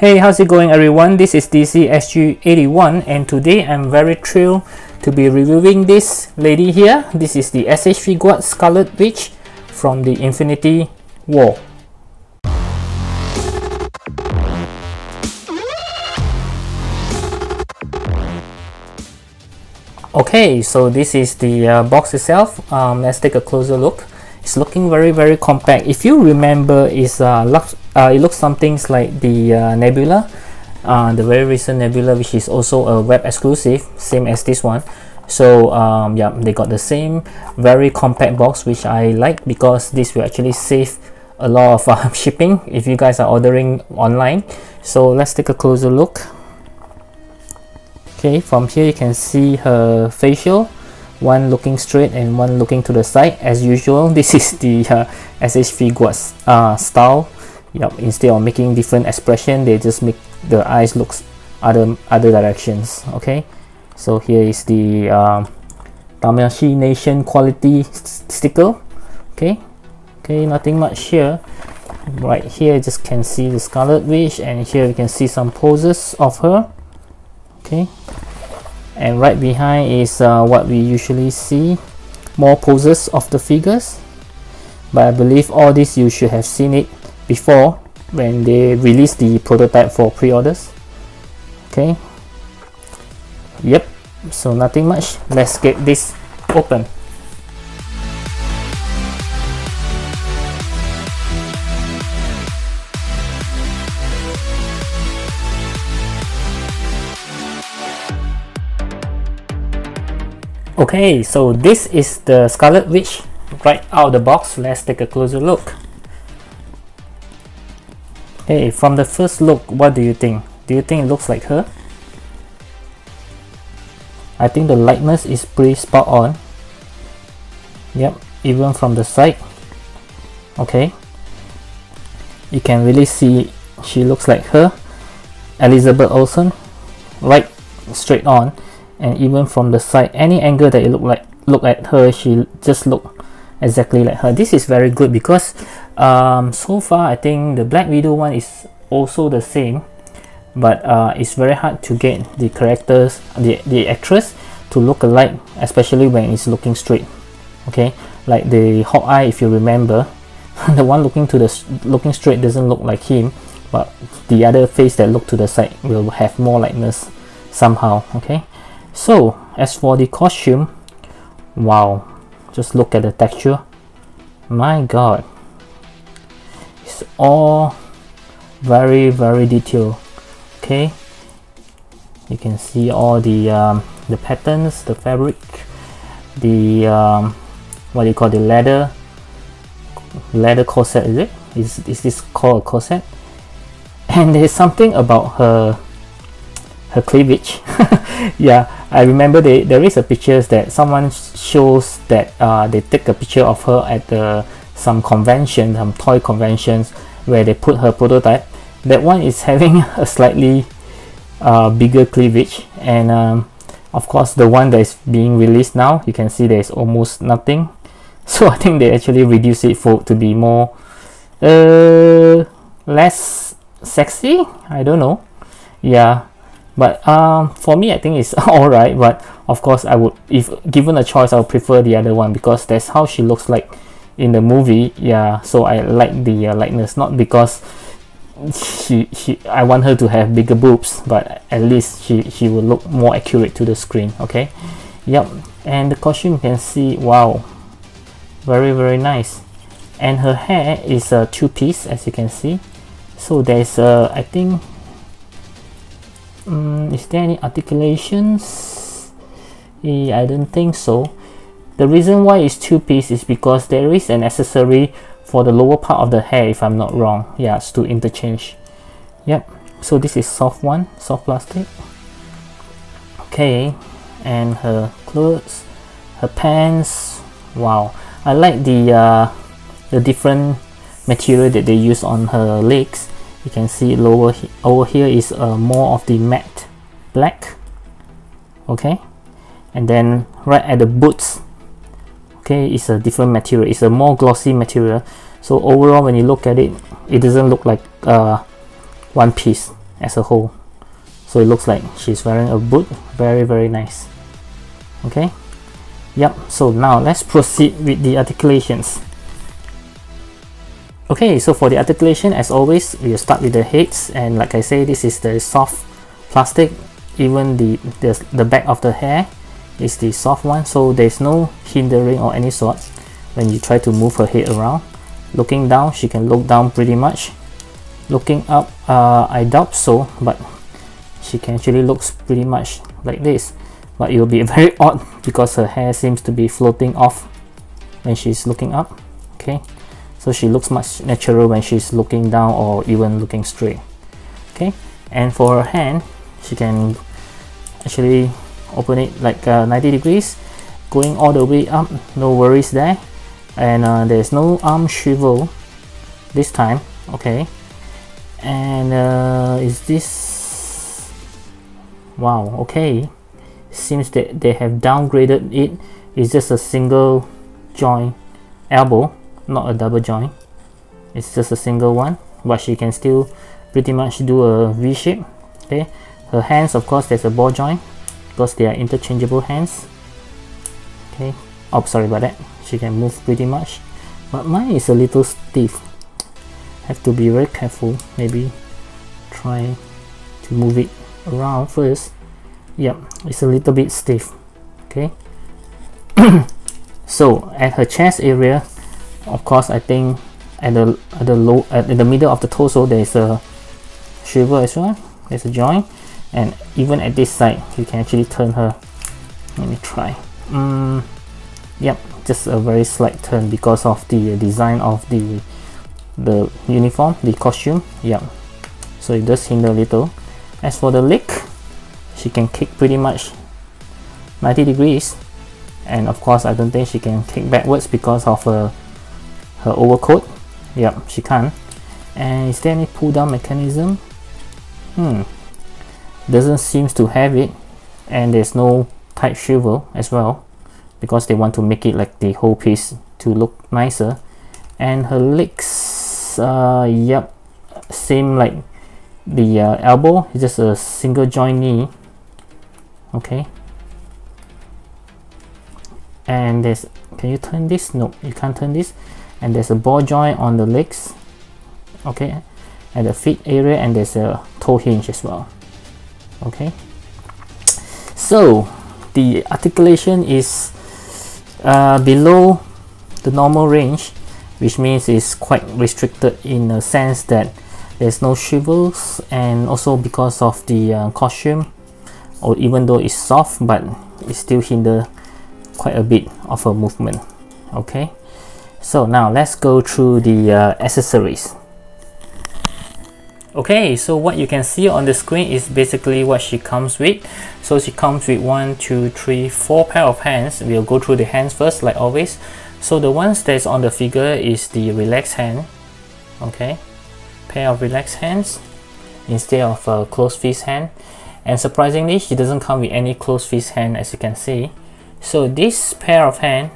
Hey, how's it going everyone? This is DCSG 81 and today I'm very thrilled to be reviewing this lady here. This is the SH Figuarts Scarlet Witch from the Infinity War. Okay, so this is the box itself. Let's take a closer look. It's looking very compact. If you remember, it looks something like the Nebula, the very recent Nebula, which is also a web exclusive, same as this one. So yeah, they got the same very compact box, which I like because this will actually save a lot of shipping if you guys are ordering online. So let's take a closer look. Okay, from here you can see her facial, one looking straight and one looking to the side. As usual, this is the SH Figuarts style. Yep, instead of making different expression, they just make the eyes look other directions. Okay, so here is the Tamashii Nation quality sticker. Okay, nothing much here. Right here, you just can see the Scarlet Witch, and here you can see some poses of her. Okay, and right behind is what we usually see, more poses of the figures, but I believe all this you should have seen it before when they released the prototype for pre-orders. Okay, yep, so nothing much. Let's get this open. Okay, so this is the Scarlet Witch right out of the box. Let's take a closer look. Okay, from the first look, what do you think? Do you think it looks like her? I think the likeness is pretty spot on. Yep, even from the side. Okay, you can really see she looks like her, Elizabeth Olsen, right straight on. And even from the side, any angle that you look at her, she just look exactly like her. This is very good because so far I think the Black Widow one is also the same, but it's very hard to get the characters, the actress to look alike, especially when it's looking straight. Okay, like the Hawkeye, if you remember, the one looking straight doesn't look like him, but the other face that look to the side will have more likeness somehow. Okay. So as for the costume, wow, just look at the texture. My god, it's all very detailed. Okay, you can see all the patterns, the fabric, the what do you call, the leather corset, is it? Is this called a corset? And there's something about her cleavage. Yeah, I remember there is a pictures that someone shows that they take a picture of her at some convention, some toy conventions, where they put her prototype. That one is having a slightly bigger cleavage, and of course the one that is being released now, you can see there is almost nothing. So I think they actually reduce it to be more less sexy, I don't know. Yeah, but for me I think it's alright, but of course I would, if given a choice, I would prefer the other one because that's how she looks like in the movie. Yeah, so I like the likeness, not because I want her to have bigger boobs, but at least she will look more accurate to the screen. Okay, yep, and the costume you can see, wow, very nice. And her hair is a two-piece, as you can see. So there's I think, is there any articulations? I don't think so. The reason why it's two-piece is because there is an accessory for the lower part of the hair, if I'm not wrong. Yeah, it's to interchange. Yep, so this is soft plastic. Okay, and her clothes, her pants, wow, I like the different material that they use on her legs. You can see over here is more of the matte black. Okay, and then right at the boots, okay, it's a different material, it's a more glossy material. So overall when you look at it, it doesn't look like one piece, as a whole. So it looks like she's wearing a boot. Very nice. Okay, yep. So now let's proceed with the articulations. Okay, so for the articulation, as always, we'll start with the heads, and like I say, this is the soft plastic. Even the back of the hair is the soft one, so there's no hindering or any sort when you try to move her head around. Looking down, she can look down pretty much. Looking up, I doubt so, but she can actually looks pretty much like this, but it will be very odd because her hair seems to be floating off when she's looking up. Okay, so she looks much natural when she's looking down or even looking straight. Okay, and for her hand, she can actually open it like 90 degrees, going all the way up, no worries there. And there's no arm swivel this time. Okay, and is this, wow, okay, seems that they have downgraded it. It's just a single joint elbow, not a double joint. It's just a single one, but she can still pretty much do a V shape. Okay, her hands, of course, there's a ball joint because they are interchangeable hands. Okay, oh, sorry about that. She can move pretty much, but mine is a little stiff. Have to be very careful. Maybe try to move it around first. Yep, it's a little bit stiff. Okay. So at her chest area, of course, I think at the middle of the torso there is a swivel as well. There's a joint, and even at this side you can actually turn her. Let me try. Yep, just a very slight turn because of the design of the uniform, the costume. Yep, so it does hinder a little. As for the leg, she can kick pretty much 90 degrees, and of course I don't think she can kick backwards because of her overcoat. Yep, she can't. And is there any pull down mechanism? Doesn't seem to have it, and there's no tight swivel as well because they want to make it like the whole piece to look nicer. And her legs, yep, same like the elbow, it's just a single joint knee. Okay, and there's, can you turn this? No, you can't turn this. And there's a ball joint on the legs. Okay, at the feet area, and there's a toe hinge as well. Okay, so the articulation is below the normal range, which means it's quite restricted in a sense that there's no swivels, and also because of the costume, or even though it's soft, but it still hinder quite a bit of her movement. Okay, so now let's go through the accessories. Okay, so what you can see on the screen is basically what she comes with. So she comes with 1, 2, 3, 4 pair of hands. We'll go through the hands first, like always. So the ones that's on the figure is the relaxed hand. Okay, pair of relaxed hands instead of a closed fist hand. And surprisingly, she doesn't come with any closed fist hand, as you can see. So this pair of hand,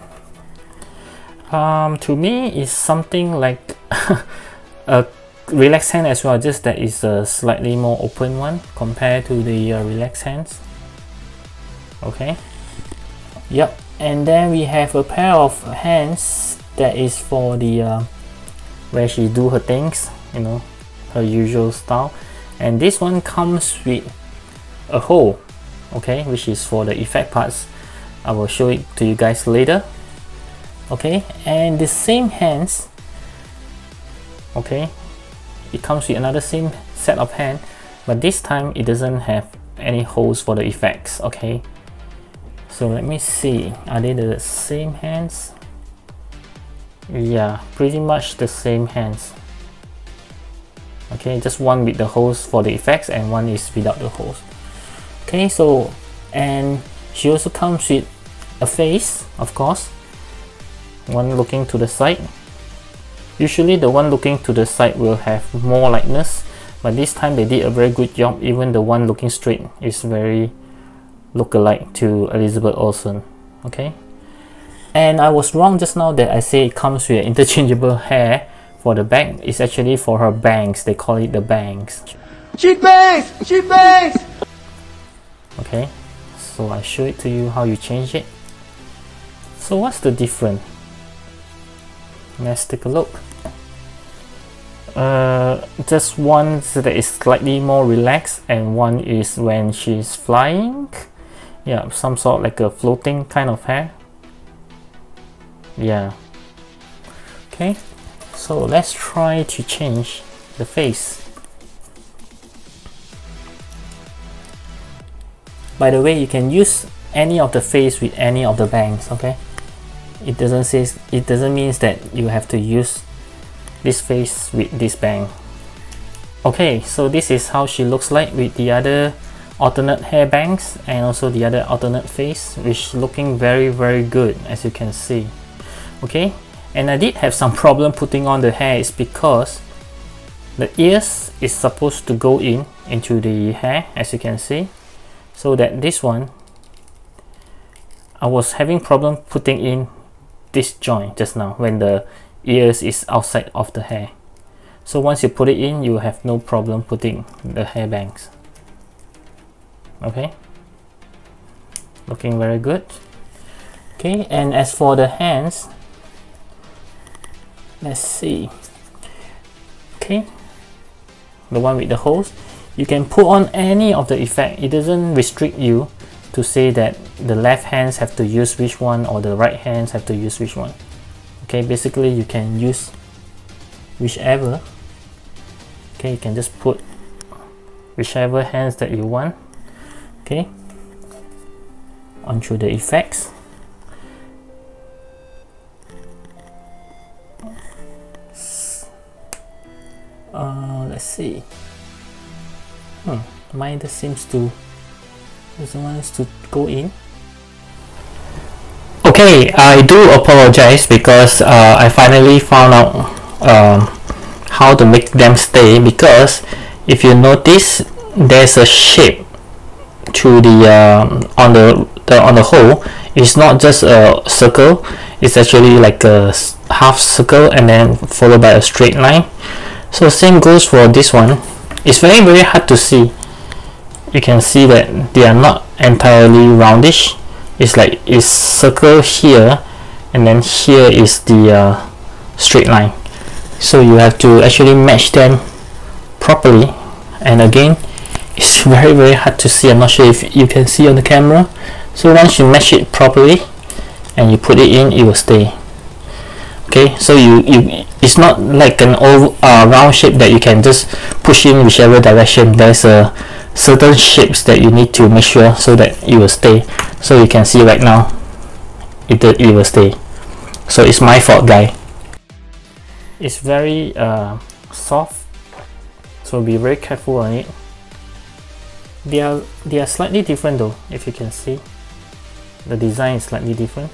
to me, is something like a relaxed hand as well, just that it's a slightly more open one compared to the relaxed hands. Okay, yep. And then we have a pair of hands that is for the where she do her things, you know, her usual style. And this one comes with a hole, okay, which is for the effect parts. I will show it to you guys later. Okay, and the same hands, okay, it comes with another same set of hand, but this time it doesn't have any holes for the effects. Okay, so let me see, are they the same hands? Yeah, pretty much the same hands. Okay, just one with the holes for the effects and one is without the holes. Okay, so, and she also comes with a face, of course, one looking to the side. Usually the one looking to the side will have more likeness, but this time they did a very good job. Even the one looking straight is very look-alike to Elizabeth Olsen. Okay, and I was wrong just now that I say it comes with interchangeable hair for the back. It's actually for her bangs. They call it the bangs. Cheat bangs! Cheat bangs! Okay, so I show it to you how you change it. So what's the difference? Let's take a look. Just one that is slightly more relaxed, and one is when she's flying. Yeah, some sort like a floating kind of hair. Yeah. Okay, so let's try to change the face. By the way, you can use any of the face with any of the bangs, okay? It doesn't mean that you have to use this face with this bang. Okay, so this is how she looks like with the other alternate hair bangs and also the other alternate face, which looking very good, as you can see. Okay, and I did have some problem putting on the hair is because the ears is supposed to go into the hair, as you can see, so that this one I was having problem putting in this joint just now when the ears is outside of the hair. So once you put it in, you have no problem putting the hair bangs. Okay, looking very good. Okay, and as for the hands, let's see. Okay, the one with the holes, you can put on any of the effect. It doesn't restrict you to say that the left hands have to use which one or the right hands have to use which one. Okay, basically you can use whichever. Okay, you can just put whichever hands that you want, okay, onto the effects. Let's see. Mine just seems to doesn't want us to go in. Okay, I do apologize because I finally found out how to make them stay, because if you notice there's a shape to the on the hole. It's not just a circle, it's actually like a half circle and then followed by a straight line. So same goes for this one. It's very hard to see. You can see that they are not entirely roundish. It's like it's circle here and then here is the straight line. So you have to actually match them properly, and again it's very hard to see. I'm not sure if you can see on the camera. So once you match it properly and you put it in, it will stay. Okay, so it's not like an round shape that you can just push in whichever direction. There's certain shapes that you need to make sure so that it will stay. So you can see right now it will stay. So it's my fault, guy. It's very soft, so be very careful on it. They are slightly different though. If you can see, the design is slightly different.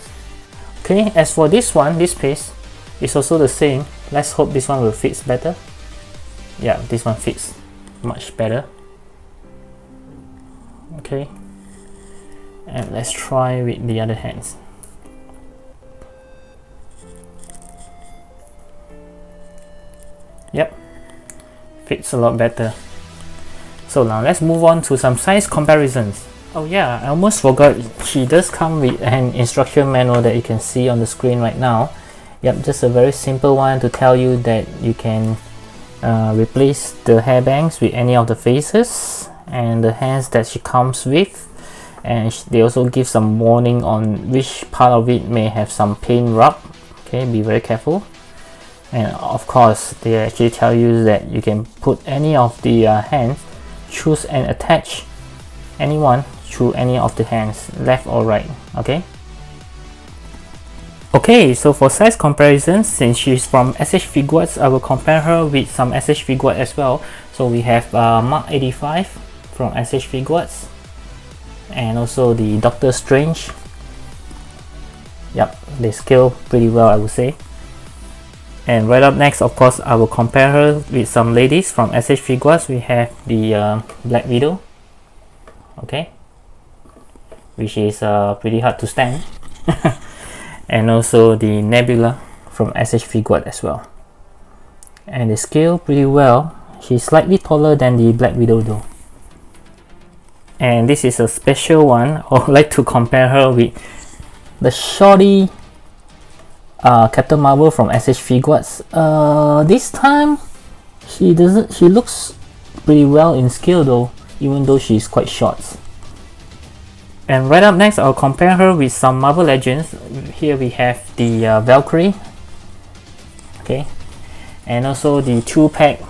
Okay, as for this one, this piece is also the same. Let's hope this one will fit better. Yeah, this one fits much better. Okay, and let's try with the other hands. Yep, fits a lot better. So now let's move on to some size comparisons. Oh yeah, I almost forgot, she does come with an instruction manual that you can see on the screen right now. Yep, just a very simple one to tell you that you can replace the hair bangs with any of the faces and the hands that she comes with, and they also give some warning on which part of it may have some paint rub. Okay, be very careful. And of course they actually tell you that you can put any of the hands, choose and attach anyone through any of the hands, left or right. Okay, so for size comparison, since she's from SH Figuarts, I will compare her with some SH Figuarts as well. So we have Mark 85 from SH Figuarts, and also the Doctor Strange. Yep, they scale pretty well, I would say. And right up next, of course, I will compare her with some ladies from SH Figuarts. We have the Black Widow, okay, which is pretty hard to stand. And also the Nebula from SH Figuarts as well. And they scale pretty well. She's slightly taller than the Black Widow though. And this is a special one. I would like to compare her with the shorty Captain Marvel from SH Figuarts. This time she looks pretty well in scale though, even though she's quite short. And right up next, I'll compare her with some Marvel Legends. Here we have the Valkyrie, okay, and also the 2-pack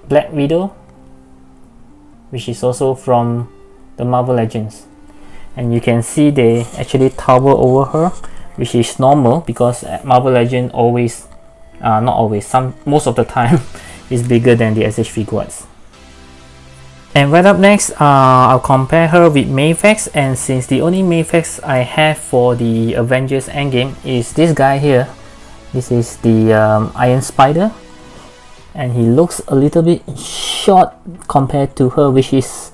Black Widow, which is also from the Marvel Legends. And you can see they actually tower over her, which is normal because Marvel Legend always, not always, most of the time is bigger than the SH Figuarts. And right up next, I'll compare her with Mayfax, and since the only Mayfax I have for the Avengers Endgame is this guy here. This is the Iron Spider, and he looks a little bit short compared to her, which is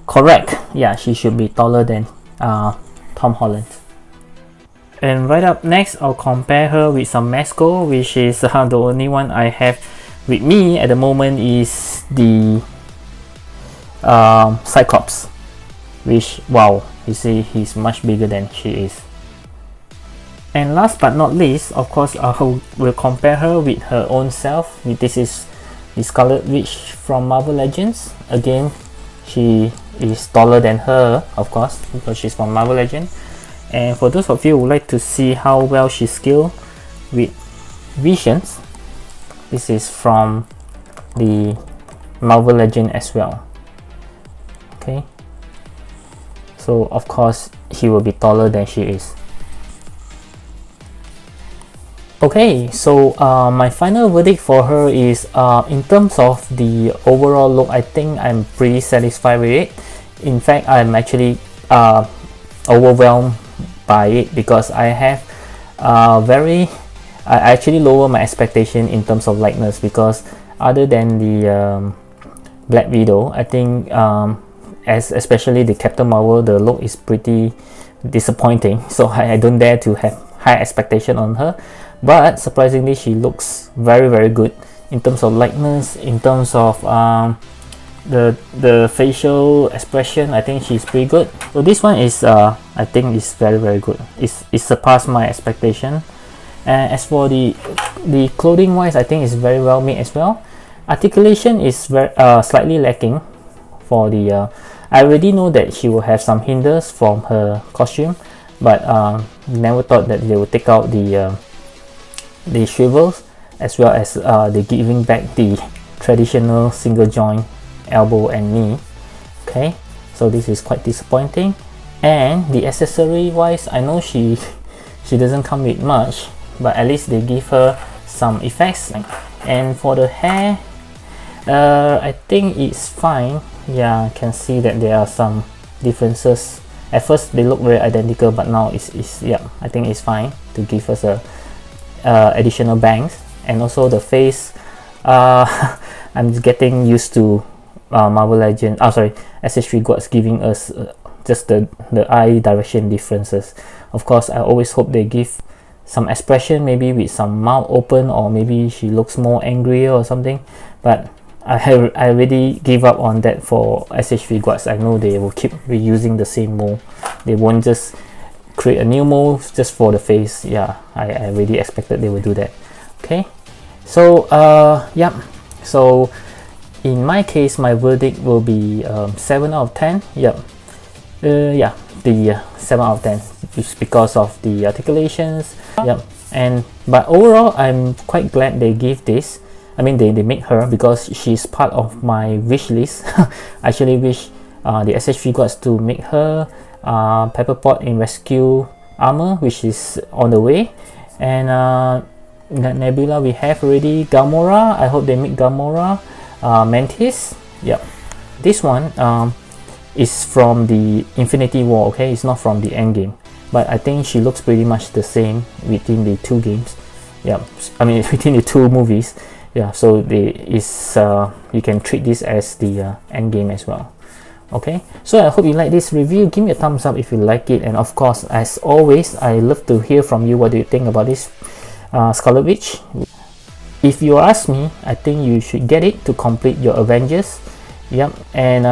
correct. Yeah, she should be taller than Tom Holland. And right up next, I'll compare her with some Masco, which is the only one I have with me at the moment is the Cyclops, which, wow, you see he's much bigger than she is. And last but not least, of course, I will compare her with her own self. This is the Scarlet Witch from Marvel Legends. Again, she is taller than her, of course, because she's from Marvel Legends. And for those of you who would like to see how well she scales with Visions, this is from the Marvel Legend as well. Okay, so of course he will be taller than she is. Okay, so my final verdict for her is in terms of the overall look, I think I'm pretty satisfied with it. In fact, I'm actually overwhelmed by it because I have I actually lower my expectation in terms of likeness, because other than the Black Widow, I think especially the Captain Marvel, the look is pretty disappointing, so I don't dare to have high expectation on her. But surprisingly, she looks very, very good in terms of likeness, in terms of the facial expression. I think she's pretty good. So this one is I think is very, very good. It surpassed my expectation. And as for the clothing wise, I think it's very well made as well. Articulation is very slightly lacking for the I already know that she will have some hinders from her costume, but never thought that they would take out the swivels, as well as the giving back the traditional single joint elbow and knee. Okay, so this is quite disappointing. And the accessory wise, I know she doesn't come with much, but at least they give her some effects. And for the hair, I think it's fine. Yeah, I can see that there are some differences. At first they look very identical, but now it's yeah, I think it's fine to give us a additional bangs. And also the face, I'm getting used to Marvel Legends, SH Figuarts giving us just the eye direction differences. Of course, I always hope they give some expression, maybe with some mouth open, or maybe she looks more angry or something, but I already give up on that for SH Figuarts. I know they will keep reusing the same mold. They won't just create a new mold just for the face. Yeah, I really expected they would do that. Okay, so yeah, so in my case, my verdict will be 7 out of 10. Yep. Yeah, the 7 out of 10 is because of the articulations. Yep. But overall, I'm quite glad they give this. I mean, they make her, because she's part of my wish list. I actually wish the SH Figuarts to make her Pepper Pot in rescue armor, which is on the way. And Nebula we have already. Gamora, I hope they make Gamora. Mantis, yep. This one is from the Infinity War, okay? It's not from the Endgame, but I think she looks pretty much the same within the two games. Yeah, I mean within the two movies. Yeah, so you can treat this as the Endgame as well. Okay, so I hope you like this review. Give me a thumbs up if you like it, and of course, as always, I love to hear from you. What do you think about this Scarlet Witch? if you ask me, I think you should get it to complete your Avengers. Yep. And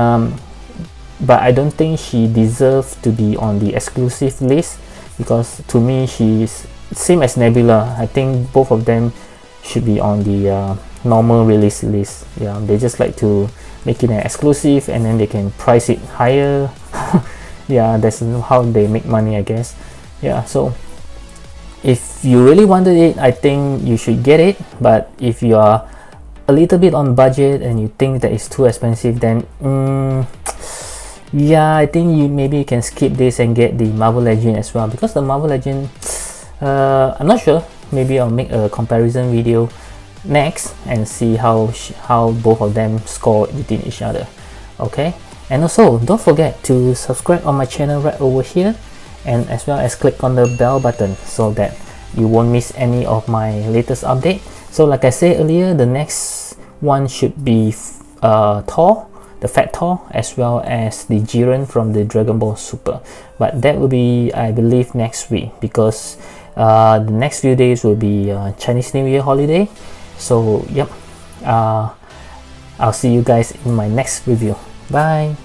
but I don't think she deserves to be on the exclusive list, because to me she's same as Nebula. I think both of them should be on the normal release list. Yeah, they just like to make it an exclusive and then they can price it higher. Yeah, that's how they make money, I guess. Yeah, so if you really wanted it, I think you should get it. But if you are a little bit on budget and you think that it's too expensive, then yeah, I think maybe you can skip this and get the Marvel Legend as well, because the Marvel Legend, I'm not sure, maybe I'll make a comparison video next and see how both of them score within each other. Okay, and also don't forget to subscribe on my channel right over here, and as well as click on the bell button so that you won't miss any of my latest update. So like I said earlier, the next one should be Thor, the Fat Thor, as well as the Jiren from the Dragon Ball Super, but that will be, I believe, next week, because the next few days will be Chinese New Year holiday. So yep, I'll see you guys in my next review. Bye.